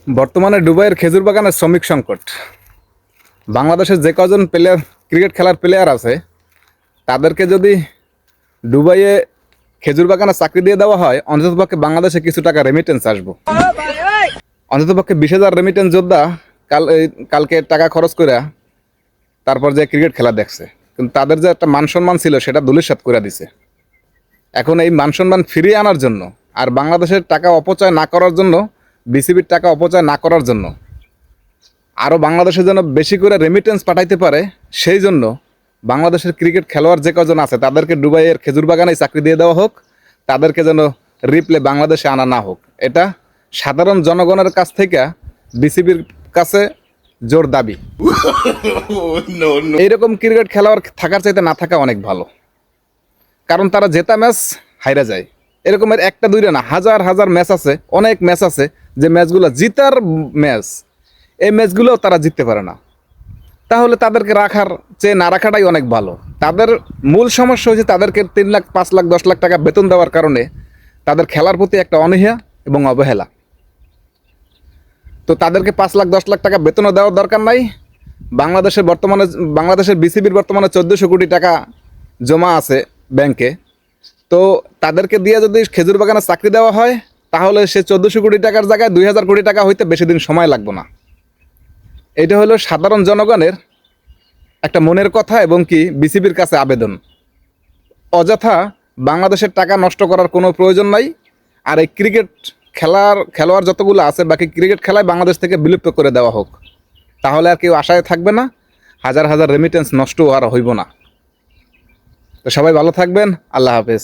বর্তমানে দুবাইয়ের খেজুর বাগানের শ্রমিক সংকট। বাংলাদেশের যে কজন প্লেয়ার ক্রিকেট খেলার প্লেয়ার আছে তাদেরকে যদি দুবাইয়ে খেজুর বাগানে চাকরি দিয়ে দেওয়া হয়, অন্ততপক্ষে বাংলাদেশে কিছু টাকা রেমিটেন্স আসবো। অন্ততপক্ষে 20,000 রেমিটেন্স যোদ্ধা কালকে টাকা খরচ করে তারপর যে ক্রিকেট খেলা দেখছে, কিন্তু তাদের যে একটা মান সম্মান ছিল সেটা ধূলিসাৎ করে দিছে। এখন এই মান সম্মান ফিরিয়ে আনার জন্য আর বাংলাদেশের টাকা অপচয় না করার জন্য, বিসিবির টাকা অপচয় না করার জন্য, আরও বাংলাদেশের জন্য বেশি করে রেমিটেন্স পাঠাইতে পারে, সেই জন্য বাংলাদেশের ক্রিকেট খেলোয়াড় যে কজন আছে তাদেরকে দুবাইয়ের খেজুর বাগানে চাকরি দিয়ে দেওয়া হোক, তাদেরকে যেন রিপ্লে বাংলাদেশে আনা না হোক। এটা সাধারণ জনগণের কাছ থেকে বিসিবির কাছে জোর দাবি। এইরকম ক্রিকেট খেলোয়াড় থাকার চাইতে না থাকা অনেক ভালো, কারণ তারা জেতা ম্যাচ হাইরা যায়। এরকমের একটা দুইটা না, হাজার হাজার ম্যাচ আছে, অনেক ম্যাচ আছে যে ম্যাচগুলো জিতার ম্যাচ, এই ম্যাচগুলোও তারা জিততে পারে না। তাহলে তাদেরকে রাখার চেয়ে না রাখাটাই অনেক ভালো। তাদের মূল সমস্যা হচ্ছে তাদেরকে 3 লাখ 5 লাখ 10 লাখ টাকা বেতন দেওয়ার কারণে তাদের খেলার প্রতি একটা অনীহা এবং অবহেলা। তো তাদেরকে 5 লাখ 10 লাখ টাকা বেতনও দেওয়ার দরকার নাই। বাংলাদেশের বিসিবির বর্তমানে 1400 কোটি টাকা জমা আছে ব্যাংকে। তো তাদেরকে দিয়ে যদি খেজুর বাগানে চাকরি দেওয়া হয়, তাহলে সে 1400 কোটি টাকার জায়গায় 2000 কোটি টাকা হইতে বেশি দিন সময় লাগবে না। এটা হলো সাধারণ জনগণের একটা মনের কথা এবং কি বিসিবির কাছে আবেদন। অযথা বাংলাদেশের টাকা নষ্ট করার কোনো প্রয়োজন নাই। আর এই ক্রিকেট খেলোয়াড় যতগুলো আছে, বাকি ক্রিকেট খেলায় বাংলাদেশ থেকে বিলুপ্ত করে দেওয়া হোক, তাহলে আর কেউ আশায় থাকবে না, হাজার হাজার রেমিটেন্স নষ্ট আর হইব না। তো সবাই ভালো থাকবেন, আল্লাহ হাফেজ।